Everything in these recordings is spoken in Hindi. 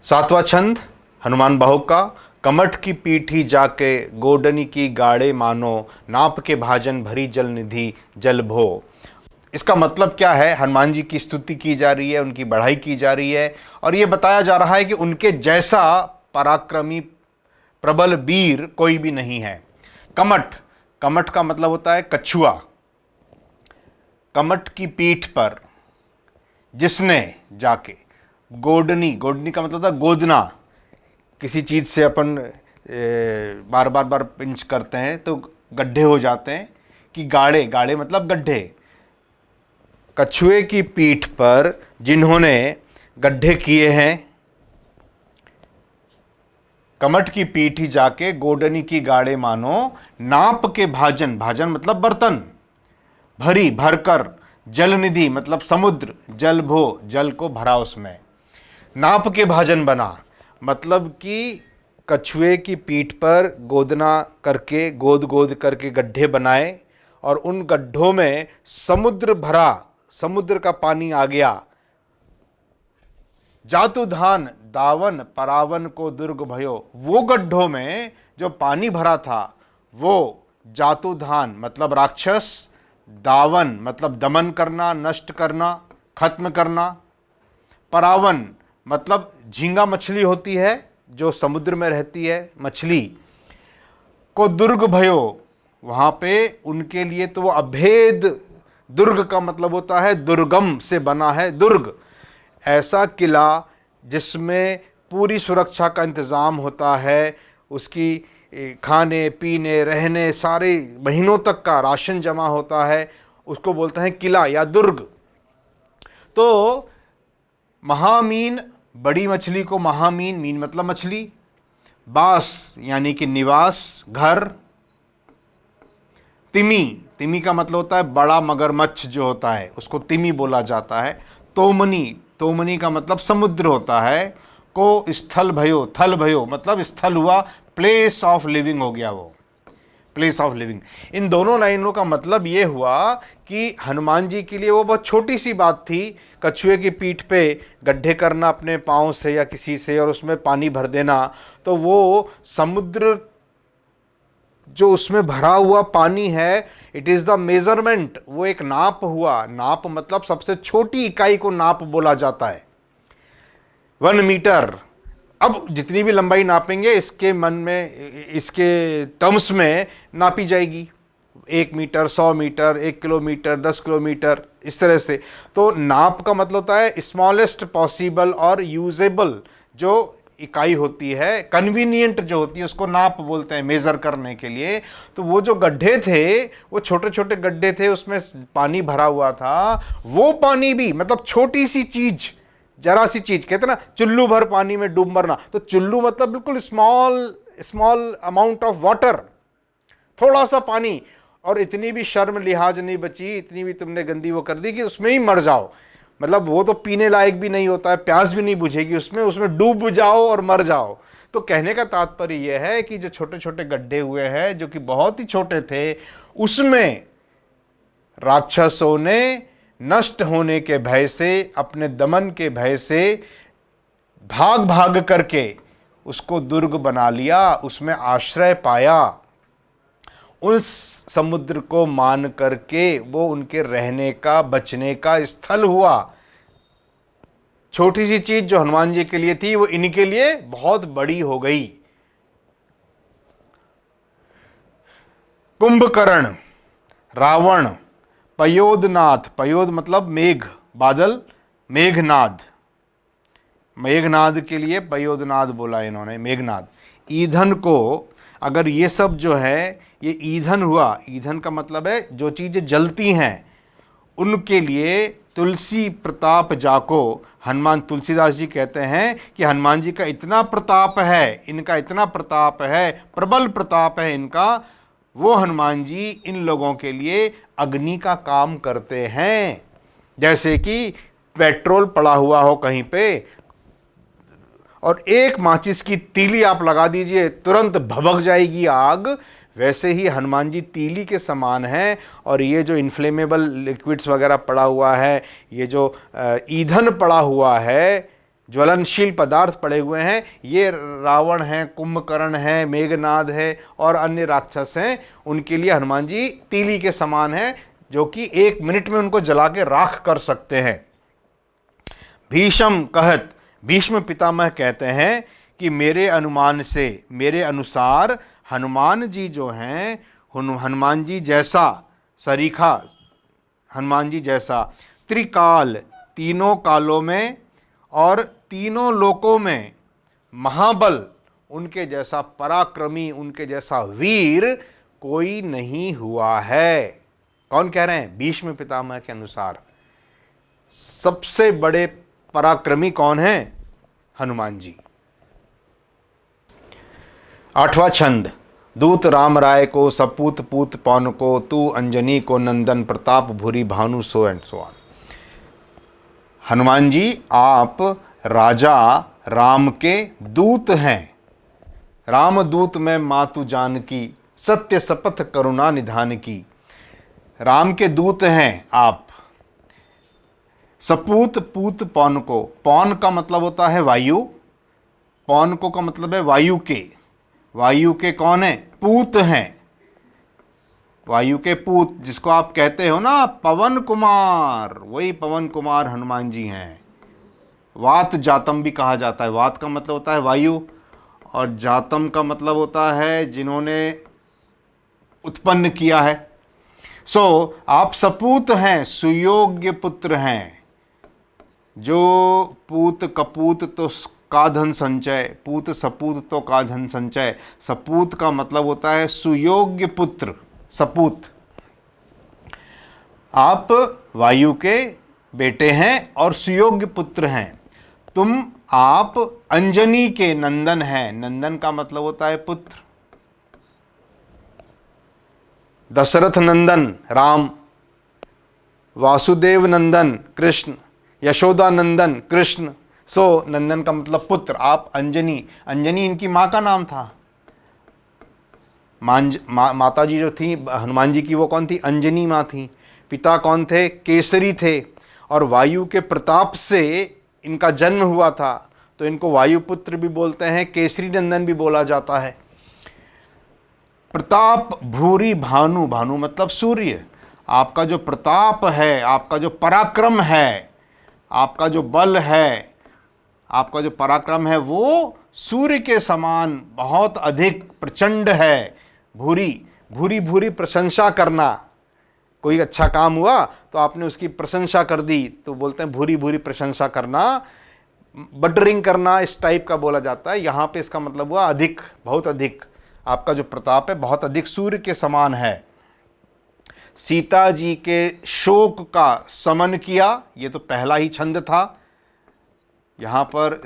सातवां छंद हनुमान बाहु का। कमठ की पीठी जाके गोडनी की गाड़े मानो, नाप के भाजन भरी जल निधि जल भो। इसका मतलब क्या है? हनुमान जी की स्तुति की जा रही है, उनकी बढ़ाई की जा रही है और यह बताया जा रहा है कि उनके जैसा पराक्रमी प्रबल वीर कोई भी नहीं है। कमठ, कमठ का मतलब होता है कछुआ। कमठ की पीठ पर जिसने जाके, गोडनी, गोडनी का मतलब था गोदना। किसी चीज से अपन बार बार बार पिंच करते हैं तो गड्ढे हो जाते हैं, कि गाड़े, गाड़े मतलब गड्ढे। कछुए की पीठ पर जिन्होंने गड्ढे किए हैं, कमठ की पीठ ही जाके गोडनी की गाड़े मानो, नाप के भाजन, भाजन मतलब बर्तन, भरी भरकर, जल निधि मतलब समुद्र, जल भो जल को भरा उसमें, नाप के भाजन बना मतलब कि कछुए की पीठ पर गोदना करके, गोद गोद करके गड्ढे बनाए और उन गड्ढों में समुद्र भरा, समुद्र का पानी आ गया। जातु धान दावन परावन को दुर्ग भयो, वो गड्ढों में जो पानी भरा था वो जातु धान मतलब राक्षस, दावन मतलब दमन करना, नष्ट करना, खत्म करना, परावन मतलब झींगा मछली होती है जो समुद्र में रहती है, मछली को दुर्ग भयो, वहां पे उनके लिए तो वो अभेद, दुर्ग का मतलब होता है दुर्गम से बना है दुर्ग, ऐसा किला जिसमें पूरी सुरक्षा का इंतज़ाम होता है, उसकी खाने पीने रहने सारे महीनों तक का राशन जमा होता है, उसको बोलते हैं किला या दुर्ग। तो महामीन, बड़ी मछली को महामीन, मीन मतलब मछली, बास यानी कि निवास, घर, तिमी, तिमी का मतलब होता है बड़ा मगरमच्छ जो होता है उसको तिमी बोला जाता है। तोमनी, तोमनी का मतलब समुद्र होता है। को स्थल भयो, थल भयो मतलब स्थल हुआ, प्लेस ऑफ लिविंग हो गया वो, प्लेस ऑफ लिविंग। इन दोनों लाइनों का मतलब ये हुआ कि हनुमान जी के लिए वो बहुत छोटी सी बात थी, कछुए की पीठ पे गड्ढे करना अपने पाँव से या किसी से और उसमें पानी भर देना, तो वो समुद्र जो उसमें भरा हुआ पानी है, इट इज़ द मेजरमेंट, वो एक नाप हुआ। नाप मतलब सबसे छोटी इकाई को नाप बोला जाता है। 1 मीटर, अब जितनी भी लंबाई नापेंगे इसके मन में, इसके टर्म्स में नापी जाएगी, 1 मीटर, 100 मीटर, 1 किलोमीटर, 10 किलोमीटर, इस तरह से। तो नाप का मतलब होता है स्मॉलेस्ट पॉसिबल और यूजेबल जो इकाई होती है, कन्वीनियंट जो होती है, उसको नाप बोलते हैं मेजर करने के लिए। तो वो जो गड्ढे थे वो छोटे छोटे गड्ढे थे, उसमें पानी भरा हुआ था। वो पानी भी मतलब छोटी सी चीज, जरा सी चीज, कहते ना चुल्लू भर पानी में डूब मरना, तो चुल्लू मतलब बिल्कुल small small amount of water, थोड़ा सा पानी, और इतनी भी शर्म लिहाज नहीं बची, इतनी भी तुमने गंदी वो कर दी कि उसमें ही मर जाओ। मतलब वो तो पीने लायक भी नहीं होता है, प्यास भी नहीं बुझेगी उसमें, उसमें डूब जाओ और मर जाओ। तो कहने का तात्पर्य यह है कि जो छोटे छोटे गड्ढे हुए हैं जो कि बहुत ही छोटे थे, उसमें राक्षसों ने नष्ट होने के भय से, अपने दमन के भय से भाग भाग करके उसको दुर्ग बना लिया, उसमें आश्रय पाया। उस समुद्र को मान करके वो उनके रहने का, बचने का स्थल हुआ। छोटी सी चीज जो हनुमान जी के लिए थी वो इनके लिए बहुत बड़ी हो गई। कुंभकर्ण, रावण, पयोदनाथ, पयोद मतलब मेघ, बादल, मेघनाद, मेघनाद के लिए पयोदनाद बोला इन्होंने, मेघनाद। ईंधन को, अगर ये सब जो है ये ईंधन हुआ, ईंधन का मतलब है जो चीज़ें जलती हैं उनके लिए, तुलसी प्रताप जाको, हनुमान, तुलसीदास जी कहते हैं कि हनुमान जी का इतना प्रताप है, इनका इतना प्रताप है, प्रबल प्रताप है इनका, वो हनुमान जी इन लोगों के लिए अग्नि का काम करते हैं। जैसे कि पेट्रोल पड़ा हुआ हो कहीं पे और एक माचिस की तीली आप लगा दीजिए, तुरंत भभक जाएगी आग, वैसे ही हनुमान जी तीली के समान हैं। और ये जो इन्फ्लेमेबल लिक्विड्स वगैरह पड़ा हुआ है, ये जो ईंधन पड़ा हुआ है, ज्वलनशील पदार्थ पड़े हुए हैं। ये रावण है, कुंभकर्ण है, मेघनाद है और अन्य राक्षस हैं। उनके लिए हनुमान जी तीली के समान है, जो कि 1 मिनट में उनको जला के राख कर सकते हैं। भीष्म कहत, भीष्म पितामह कहते हैं कि मेरे अनुमान से, मेरे अनुसार हनुमान जी जो हैं, हनुमान जी जैसा सरीखा, हनुमान जी जैसा त्रिकाल, तीनों कालों में और तीनों लोकों में महाबल, उनके जैसा पराक्रमी, उनके जैसा वीर कोई नहीं हुआ है। कौन कह रहे हैं? भीष्म पितामह के अनुसार सबसे बड़े पराक्रमी कौन है? हनुमान जी। 8वां छंद। दूत राम राय को सपूत पूत पौन को, तू अंजनी को Nandan Pratap Bhuri Bhanu, so and so on. Hanuman ji आप राजा राम के दूत हैं। राम दूत में मातु जानकी, सत्य शपथ करुणा निधान की। राम के दूत हैं आप। सपूत पूत पौन को, पौन का मतलब होता है वायु, पौन को का मतलब है वायु के। वायु के कौन है? पूत हैं। वायु के पूत, जिसको आप कहते हो ना पवन कुमार, वही पवन कुमार हनुमान जी हैं। वात जातम भी कहा जाता है। वात का मतलब होता है वायु और जातम का मतलब होता है जिन्होंने उत्पन्न किया है। सो आप सपूत हैं, सुयोग्य पुत्र हैं। जो पूत कपूत तो का धन संचय, पूत सपूत तो का धन संचय। सपूत का मतलब होता है सुयोग्य पुत्र, सपूत। आप वायु के बेटे हैं और सुयोग्य पुत्र हैं। आप अंजनी के नंदन हैं। नंदन का मतलब होता है पुत्र। दशरथ नंदन राम, वासुदेव नंदन कृष्ण, यशोदा नंदन कृष्ण। सो नंदन का मतलब पुत्र। आप अंजनी, अंजनी इनकी माँ का नाम था। माता जी जो थी हनुमान जी की, वो कौन थी? अंजनी माँ थी। पिता कौन थे? केसरी थे। और वायु के प्रताप से इनका जन्म हुआ था, तो इनको वायुपुत्र भी बोलते हैं, केसरी नंदन भी बोला जाता है। प्रताप भूरी भानु, भानु मतलब सूर्य। आपका जो प्रताप है, आपका जो पराक्रम है, आपका जो बल है, आपका जो पराक्रम है, वो सूर्य के समान बहुत अधिक प्रचंड है। भूरी भूरी भूरी प्रशंसा करना। कोई अच्छा काम हुआ तो आपने उसकी प्रशंसा कर दी, तो बोलते हैं भूरी भूरी प्रशंसा करना, बटरिंग करना, इस टाइप का बोला जाता है। यहाँ पे इसका मतलब हुआ अधिक, बहुत अधिक। आपका जो प्रताप है बहुत अधिक सूर्य के समान है। सीता जी के शोक का शमन किया, ये तो पहला ही छंद था। यहाँ पर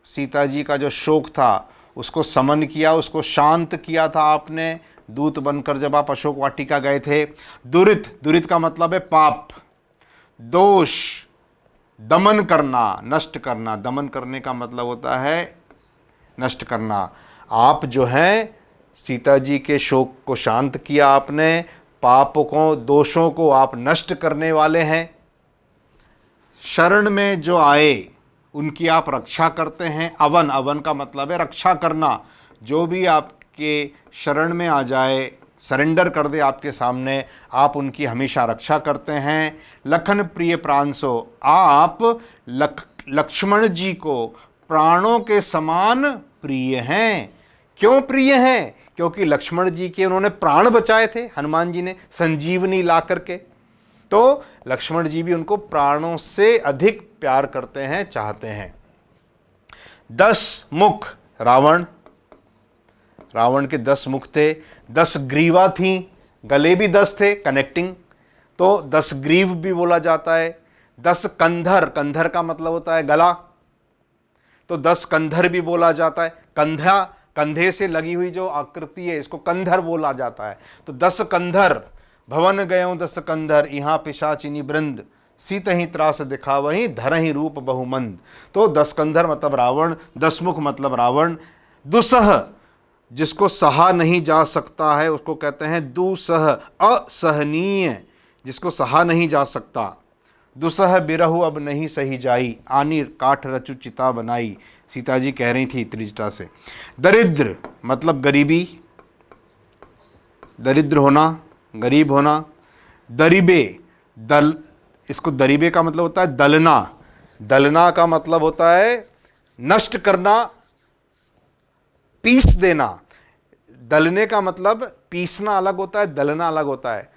सीता जी का जो शोक था उसको शमन किया, उसको शांत किया था आपने, दूत बनकर जब आप अशोक वाटिका गए थे। दुरित, दुरित का मतलब है पाप। दोष दमन करना, नष्ट करना। दमन करने का मतलब होता है नष्ट करना। आप जो हैं सीता जी के शोक को शांत किया आपने, पापों को, दोषों को आप नष्ट करने वाले हैं। शरण में जो आए उनकी आप रक्षा करते हैं। अवन, अवन का मतलब है रक्षा करना। जो भी आपके शरण में आ जाए, सरेंडर कर दे आपके सामने, आप उनकी हमेशा रक्षा करते हैं। लखन प्रिय प्रांसो, आप लक्ष्मण जी को प्राणों के समान प्रिय हैं। क्यों प्रिय हैं? क्योंकि लक्ष्मण जी के उन्होंने प्राण बचाए थे, हनुमान जी ने संजीवनी ला करके। तो लक्ष्मण जी भी उनको प्राणों से अधिक प्यार करते हैं, चाहते हैं। 10 मुख रावण, रावण के 10 मुख थे। 10 ग्रीवा थी, गले भी 10 थे कनेक्टिंग, तो 10 ग्रीव भी बोला जाता है। 10 कंधर, कंधर का मतलब होता है गला, तो 10 कंधर भी बोला जाता है। कंधा, कंधे से लगी हुई जो आकृति है, इसको कंधर बोला जाता है। तो 10 कंधर, भवन गयों 10 कंधर, यहाँ पिशाचिनी वृंद, सीत ही त्रास दिखा वही धर ही रूप बहुमंद। तो 10 कंधर मतलब रावण, 10 मुख मतलब रावण। दुसह, जिसको सहा नहीं जा सकता है उसको कहते हैं दुसह, असहनीय, जिसको सहा नहीं जा सकता। दुसह बिरहु अब नहीं सही जाई, आनी काठ रचु चिता बनाई। सीता जी कह रही थी त्रिजटा से। दरिद्र मतलब गरीबी, दरिद्र होना, गरीब होना। दरिबे, दल, इसको दरिबे का मतलब होता है दलना। दलना का मतलब होता है नष्ट करना, पीस देना। दलने का मतलब पीसना अलग होता है, दलना अलग होता है।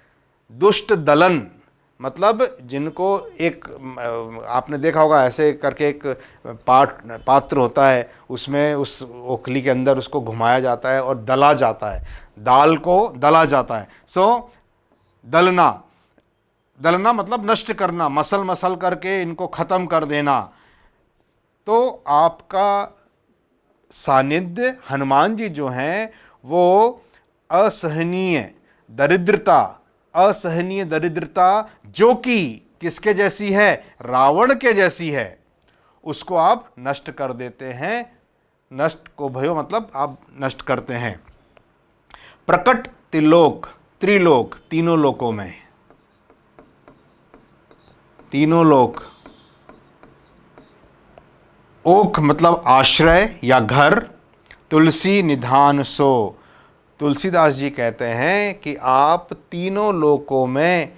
दुष्ट दलन मतलब जिनको एक, आपने देखा होगा ऐसे करके एक पात्र होता है, उसमें उस ओखली के अंदर उसको घुमाया जाता है और दला जाता है, दाल को दला जाता है। सो दलना, दलना मतलब नष्ट करना, मसल मसल करके इनको ख़त्म कर देना। तो आपका सानिध्य हनुमान जी जो हैं वो असहनीय दरिद्रता, असहनीय दरिद्रता जो कि किसके जैसी है, रावण के जैसी है, उसको आप नष्ट कर देते हैं। नष्ट को भयो मतलब आप नष्ट करते हैं। प्रकट त्रिलोक, त्रिलोक तीनों लोकों में, तीनों लोक। ओक मतलब आश्रय या घर। तुलसी निधान सो, तुलसीदास जी कहते हैं कि आप तीनों लोकों में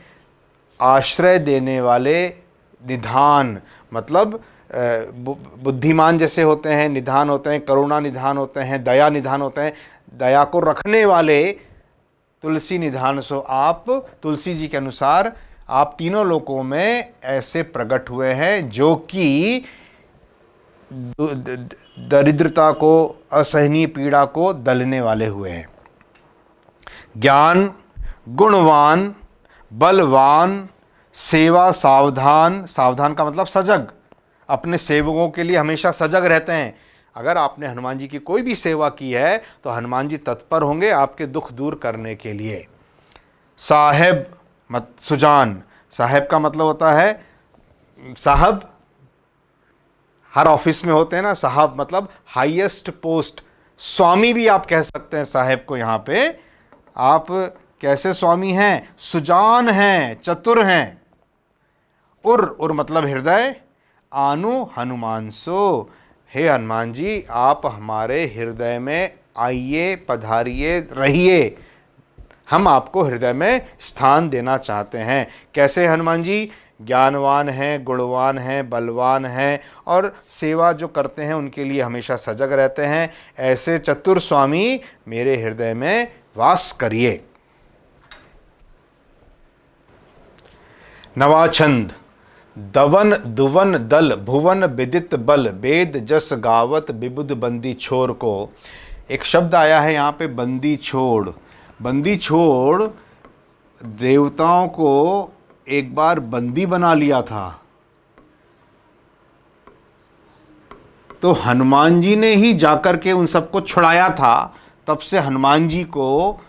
आश्रय देने वाले, निधान मतलब बुद्धिमान जैसे होते हैं, निधान होते हैं, करुणा निधान होते हैं, दया निधान होते हैं, दया को रखने वाले तुलसी निधान सो। आप तुलसी जी के अनुसार आप तीनों लोकों में ऐसे प्रकट हुए हैं जो कि दरिद्रता को, असहनीय पीड़ा को दलने वाले हुए हैं। ज्ञान, गुणवान, बलवान, सेवा सावधान। सावधान का मतलब सजग, अपने सेवकों के लिए हमेशा सजग रहते हैं। अगर आपने हनुमान जी की कोई भी सेवा की है तो हनुमान जी तत्पर होंगे आपके दुख दूर करने के लिए। साहेब मत सुजान, साहेब का मतलब होता है साहब, हर ऑफिस में होते हैं ना साहब, मतलब हाईएस्ट पोस्ट। स्वामी भी आप कह सकते हैं साहेब को। यहाँ पे आप कैसे स्वामी हैं, सुजान हैं, चतुर हैं। उर मतलब हृदय। आनु हनुमान सो, हे हनुमान जी आप हमारे हृदय में आइए, पधारिए, रहिए। हम आपको हृदय में स्थान देना चाहते हैं। कैसे हनुमान जी? ज्ञानवान हैं, गुणवान हैं, बलवान हैं और सेवा जो करते हैं उनके लिए हमेशा सजग रहते हैं। ऐसे चतुर स्वामी मेरे हृदय में वास करिए। नवाछंद। दवन दुवन दल भुवन विदित बल, वेद जस गावत विबुध बंदी छोर को। एक शब्द आया है यहाँ पे बंदी छोड़। बंदी छोड़ देवताओं को एक बार बंदी बना लिया था, तो हनुमान जी ने ही जाकर के उन सबको छुड़ाया था। तब से हनुमान जी को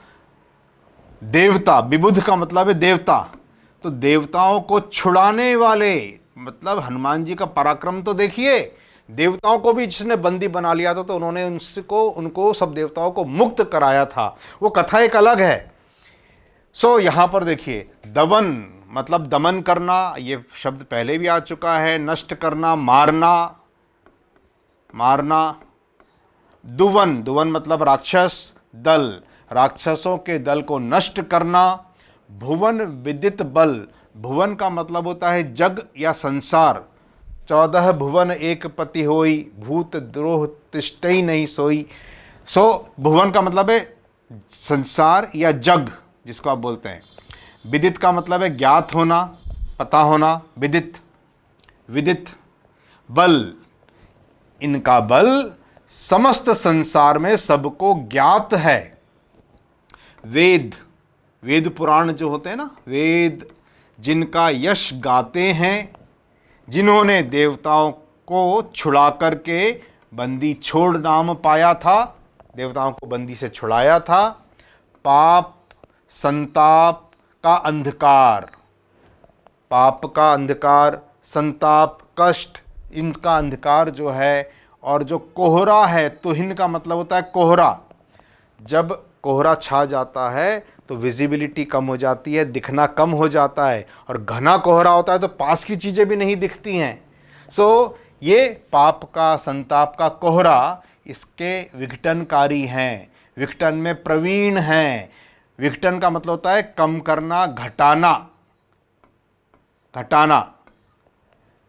देवता, विबुध का मतलब है देवता, तो देवताओं को छुड़ाने वाले, मतलब हनुमान जी का पराक्रम तो देखिए। देवताओं को भी जिसने बंदी बना लिया था तो उन्होंने उनको सब देवताओं को मुक्त कराया था। वो कथा एक अलग है। सो यहाँ पर देखिए, दवन मतलब दमन करना, ये शब्द पहले भी आ चुका है। नष्ट करना, मारना, मारना। दुवन, दुवन मतलब राक्षस दल, राक्षसों के दल को नष्ट करना। भुवन विदित बल, भुवन का मतलब होता है जग या संसार। 14 भुवन एक पति होई, भूत द्रोह तिष्ठई नहीं सोई। सो भुवन का मतलब है संसार या जग, जिसको आप बोलते हैं। विदित का मतलब है ज्ञात होना, पता होना, विदित, विदित। बल, इनका बल समस्त संसार में सबको ज्ञात है। वेद, वेद पुराण जो होते हैं ना, वेद जिनका यश गाते हैं, जिन्होंने देवताओं को छुड़ा करके बंदी छोड़ नाम पाया था, देवताओं को बंदी से छुड़ाया था। पाप, संताप का अंधकार, पाप का अंधकार, संताप, कष्ट, इनका अंधकार जो है, और जो कोहरा है, तुहिन का मतलब होता है कोहरा। जब कोहरा छा जाता है तो विजिबिलिटी कम हो जाती है, दिखना कम हो जाता है, और घना कोहरा होता है तो पास की चीज़ें भी नहीं दिखती हैं। सो ये पाप का, संताप का कोहरा इसके विघटनकारी हैं, विघटन में प्रवीण हैं। विघटन का मतलब होता है कम करना, घटाना, घटाना।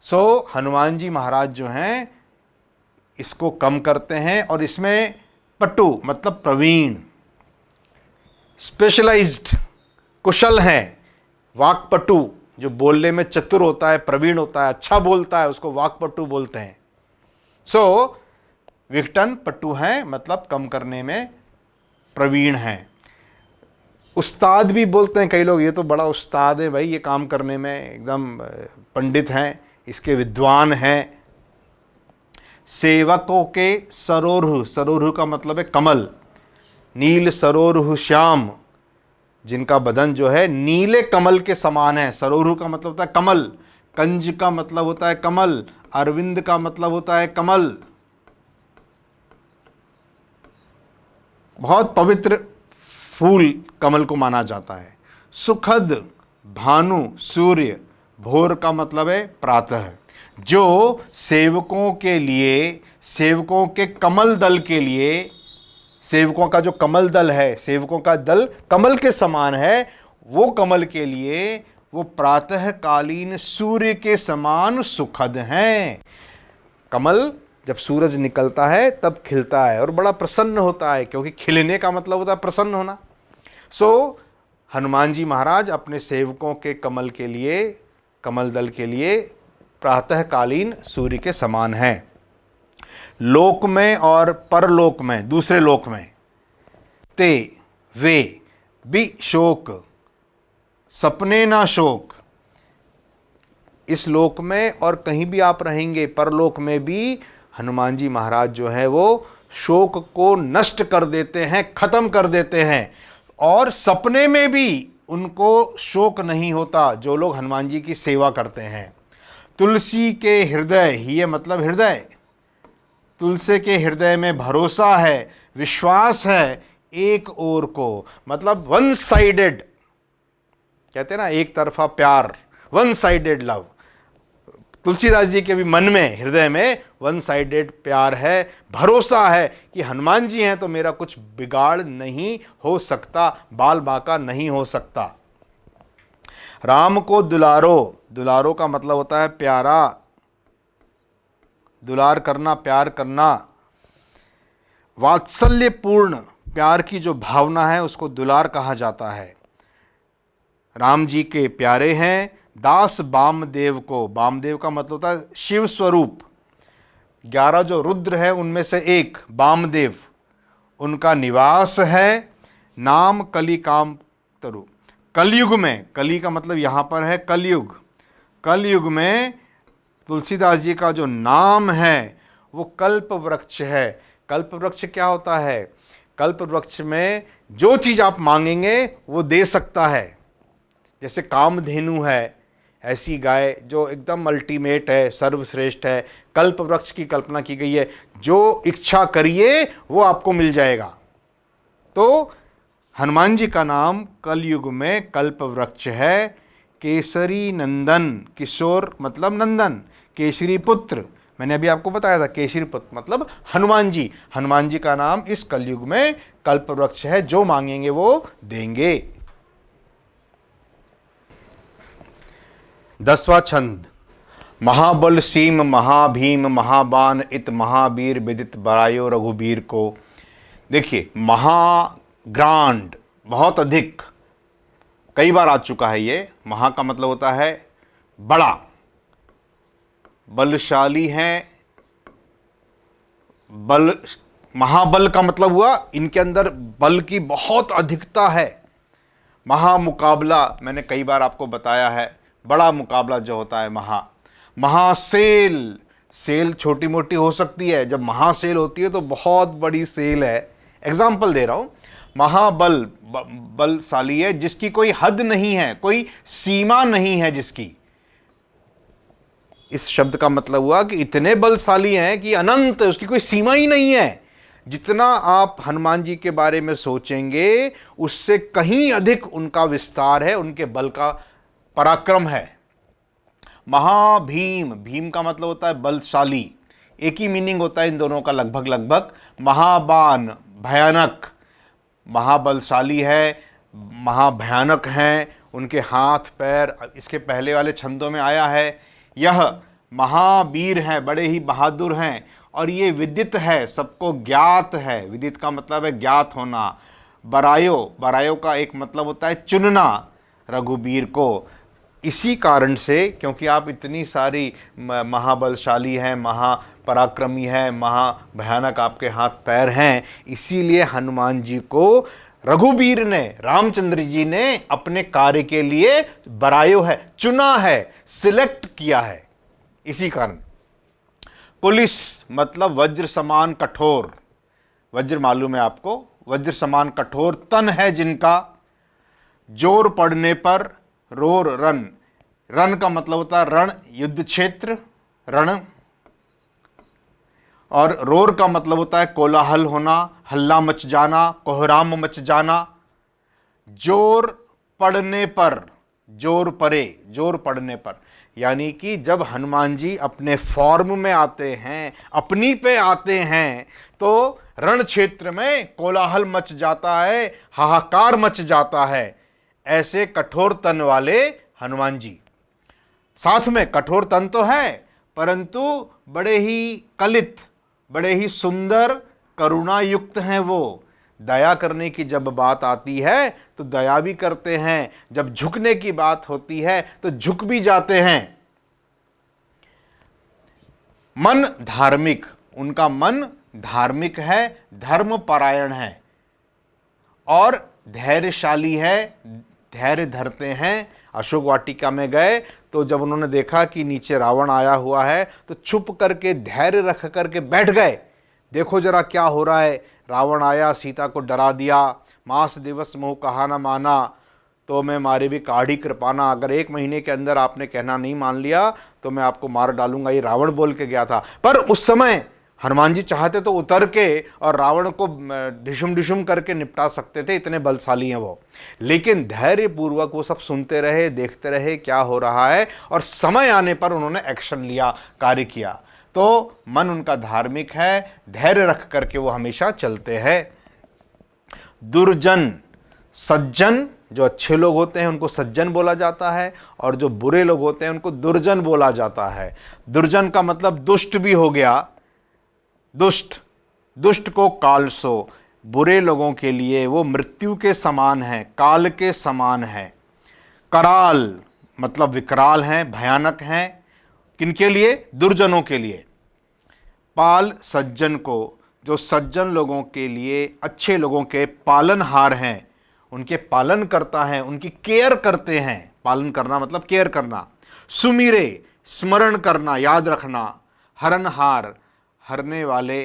सो हनुमान जी महाराज जो हैं इसको कम करते हैं, और इसमें पटु मतलब प्रवीण, स्पेशलाइज्ड, कुशल हैं। वाक्पटु जो बोलने में चतुर होता है, प्रवीण होता है, अच्छा बोलता है, उसको वाक्पटु बोलते हैं। सो विघटन पटु हैं, मतलब कम करने में प्रवीण हैं। उस्ताद भी बोलते हैं कई लोग, ये तो बड़ा उस्ताद है भाई, ये काम करने में एकदम पंडित हैं, इसके विद्वान हैं। सेवकों के सरोरुह, सरोरुह का मतलब है कमल, नील सरोरुह श्याम, जिनका बदन जो है नीले कमल के समान है। सरोरुह का मतलब होता है कमल, कंज का मतलब होता है कमल, अरविंद का मतलब होता है कमल। बहुत पवित्र फूल कमल को माना जाता है। सुखद भानु सूर्य, भोर का मतलब है प्रातः, जो सेवकों के लिए, सेवकों के कमल दल के लिए, सेवकों का जो कमल दल है, सेवकों का दल कमल के समान है, वो कमल के लिए वो प्रातःकालीन सूर्य के समान सुखद हैं। कमल जब सूरज निकलता है तब खिलता है और बड़ा प्रसन्न होता है, क्योंकि खिलने का मतलब होता है प्रसन्न होना। सो हनुमान जी महाराज अपने सेवकों के कमल के लिए, कमल दल के लिए प्रातःकालीन सूर्य के समान हैं। लोक में और परलोक में, दूसरे लोक में, ते वे भी शोक, सपने ना शोक। इस लोक में और कहीं भी आप रहेंगे, परलोक में भी हनुमान जी महाराज जो है वो शोक को नष्ट कर देते हैं, खत्म कर देते हैं। और सपने में भी उनको शोक नहीं होता जो लोग हनुमान जी की सेवा करते हैं। तुलसी के हृदय, ही मतलब हृदय, तुलसी के हृदय में भरोसा है, विश्वास है एक ओर को, मतलब वन साइडेड, कहते हैं ना एक तरफा प्यार, one sided love. Tulsidas ji के भी मन में, हृदय में वन साइडेड प्यार है, भरोसा है कि हनुमान जी हैं तो मेरा कुछ बिगाड़ नहीं हो सकता, बाल बाका नहीं हो सकता। राम को दुलारो, दुलारो का मतलब होता है प्यारा, दुलार करना, प्यार करना। वात्सल्यपूर्ण प्यार की जो भावना है उसको दुलार कहा जाता है। राम जी के प्यारे हैं। दास बामदेव को, बामदेव का मतलब होता है शिव स्वरूप। 11 जो रुद्र है उनमें से एक बामदेव, उनका निवास है। नाम कली काम तरु, कलयुग में, कली का मतलब यहाँ पर है कलयुग, कलयुग में तुलसीदास जी का जो नाम है वो कल्प वृक्ष है। कल्प वृक्ष क्या होता है? कल्प वृक्ष में जो चीज़ आप मांगेंगे वो दे सकता है। जैसे कामधेनु है, ऐसी गाय जो एकदम अल्टीमेट है, सर्वश्रेष्ठ है, कल्प वृक्ष की कल्पना की गई है। जो इच्छा करिए वो आपको मिल जाएगा। तो हनुमान जी का नाम कलयुग में कल्प वृक्ष है। केसरी नंदन, किशोर मतलब नंदन, केसरी पुत्र, मैंने अभी आपको बताया था केसरी पुत्र मतलब हनुमान जी। हनुमान जी का नाम इस कलयुग में कल्प वृक्ष है, जो मांगेंगे वो देंगे। 10वां छंद। महाबल सीम महाभीम महाबान इत महावीर विदित बरायो रघुबीर को। देखिए, महाग्रांड, बहुत अधिक, कई बार आ चुका है ये। महा का मतलब होता है बड़ा, बलशाली है, बल, महाबल का मतलब हुआ इनके अंदर बल की बहुत अधिकता है। महामुकाबला, मैंने कई बार आपको बताया है, बड़ा मुकाबला जो होता है महासेल, सेल छोटी मोटी हो सकती है, जब महासेल होती है तो बहुत बड़ी सेल है। एग्जाम्पल दे रहा हूं, महाबल, बलशाली है जिसकी कोई हद नहीं है, कोई सीमा नहीं है जिसकी। इस शब्द का मतलब हुआ कि इतने बलशाली हैं कि अनंत, उसकी कोई सीमा ही नहीं है। जितना आप हनुमान जी के बारे में सोचेंगे उससे कहीं अधिक उनका विस्तार है, उनके बल का पराक्रम है। महाभीम, भीम का मतलब होता है बलशाली, एक ही मीनिंग होता है इन दोनों का लगभग लगभग। महाबान, भयानक, महाबलशाली है, महाभयानक हैं उनके हाथ पैर, इसके पहले वाले छंदों में आया है। यह महावीर हैं, बड़े ही बहादुर हैं, और ये विदित है, सबको ज्ञात है। विदित का मतलब है ज्ञात होना। बरायो, बरायो का एक मतलब होता है चुनना रघुबीर को। इसी कारण से, क्योंकि आप इतनी सारी महाबलशाली हैं, महापराक्रमी हैं, महाभयानक आपके हाथ पैर हैं, इसीलिए हनुमान जी को रघुबीर ने, रामचंद्र जी ने अपने कार्य के लिए बरायो है, चुना है, सिलेक्ट किया है। इसी कारण पुलिस मतलब वज्र समान कठोर, वज्र मालूम है आपको, वज्र समान कठोर तन है जिनका, जोर पड़ने पर रोर रन, रन का मतलब होता है रण, युद्ध क्षेत्र, रण, और रोर का मतलब होता है कोलाहल होना, हल्ला मच जाना, कोहराम मच जाना। जोर पड़ने पर, जोर पड़े, जोर पड़ने पर, यानी कि जब हनुमान जी अपने फॉर्म में आते हैं, अपनी पे आते हैं, तो रण क्षेत्र में कोलाहल मच जाता है, हाहाकार मच जाता है। ऐसे कठोर तन वाले हनुमान जी। साथ में कठोर तन तो है, परंतु बड़े ही कलित, बड़े ही सुंदर, करुणा युक्त हैं वो। दया करने की जब बात आती है तो दया भी करते हैं, जब झुकने की बात होती है तो झुक भी जाते हैं। मन धार्मिक, उनका मन धार्मिक है, धर्मपरायण है, और धैर्यशाली है, धैर्य धरते हैं। अशोक वाटिका में गए तो जब उन्होंने देखा कि नीचे रावण आया हुआ है तो छुप करके धैर्य रख करके बैठ गए। देखो जरा क्या हो रहा है, रावण आया, सीता को डरा दिया, मास दिवस मोह कहा न माना, तो मैं मारे भी काढ़ी कृपाना, अगर 1 महीने के अंदर आपने कहना नहीं मान लिया तो मैं आपको मार डालूंगा, ये रावण बोल के गया था। पर उस समय हनुमान जी चाहते तो उतर के और रावण को ढिशुम ढिशुम करके निपटा सकते थे, इतने बलशाली हैं वो। लेकिन धैर्यपूर्वक वो सब सुनते रहे, देखते रहे क्या हो रहा है, और समय आने पर उन्होंने एक्शन लिया, कार्य किया। तो मन उनका धार्मिक है, धैर्य रख करके वो हमेशा चलते हैं। दुर्जन, सज्जन, जो अच्छे लोग होते हैं उनको सज्जन बोला जाता है, और जो बुरे लोग होते हैं उनको दुर्जन बोला जाता है। दुर्जन का मतलब दुष्ट भी हो गया, दुष्ट, दुष्ट को कालसो, बुरे लोगों के लिए वो मृत्यु के समान है, काल के समान है। कराल मतलब विकराल हैं, भयानक हैं, किनके लिए? दुर्जनों के लिए। पाल सज्जन को, जो सज्जन लोगों के लिए, अच्छे लोगों के पालनहार हैं, उनके पालन करता है, उनकी केयर करते हैं। पालन करना मतलब केयर करना। सुमिरे, स्मरण करना, याद रखना। हरनहार, हरने वाले।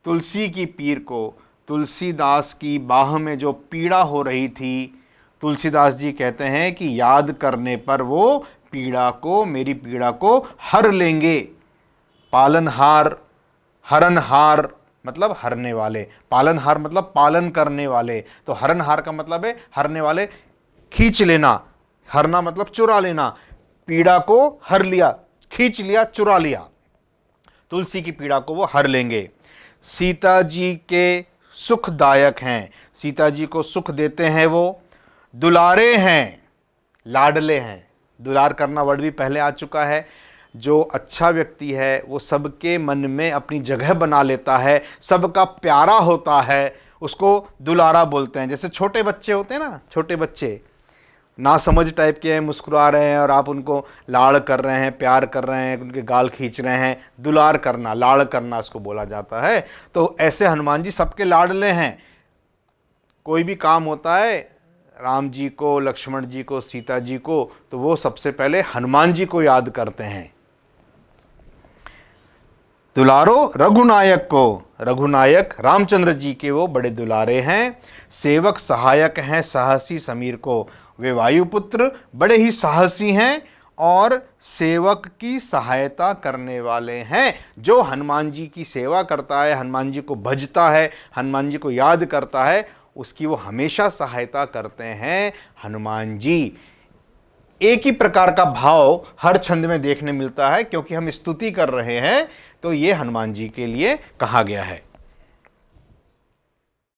तुलसी की पीर को, तुलसीदास की बाह में जो पीड़ा हो रही थी, तुलसीदास जी कहते हैं कि याद करने पर वो पीड़ा को, मेरी पीड़ा को हर लेंगे। पालनहार, हरनहार मतलब हरने वाले, पालनहार मतलब पालन करने वाले, तो हरनहार का मतलब है हरने वाले, खींच लेना, हरना मतलब चुरा लेना, पीड़ा को हर लिया, खींच लिया, चुरा लिया, तुलसी की पीड़ा को वो हर लेंगे। सीता जी के सुखदायक हैं, सीता जी को सुख देते हैं वो। दुलारे हैं, लाडले हैं, दुलार करना वर्ड भी पहले आ चुका है। जो अच्छा व्यक्ति है वो सबके मन में अपनी जगह बना लेता है, सबका प्यारा होता है, उसको दुलारा बोलते हैं। जैसे छोटे बच्चे होते हैं ना, छोटे बच्चे ना समझ टाइप के हैं, मुस्कुरा रहे हैं और आप उनको लाड़ कर रहे हैं, प्यार कर रहे हैं, उनके गाल खींच रहे हैं, दुलार करना, लाड़ करना उसको बोला जाता है। तो ऐसे हनुमान जी सबके लाडले हैं। कोई भी काम होता है राम जी को, लक्ष्मण जी को, सीता जी को, तो वो सबसे पहले हनुमान जी को याद करते हैं। दुलारो रघुनायक को, रघुनायक रामचंद्र जी के वो बड़े दुलारे हैं। सेवक सहायक हैं साहसी समीर को, वे वायुपुत्र बड़े ही साहसी हैं और सेवक की सहायता करने वाले हैं। जो हनुमान जी की सेवा करता है, हनुमान जी को भजता है, हनुमान जी को याद करता है, उसकी वो हमेशा सहायता करते हैं हनुमान जी। एक ही प्रकार का भाव हर छंद में देखने मिलता है, क्योंकि हम स्तुति कर रहे हैं तो ये हनुमान जी के लिए कहा गया है।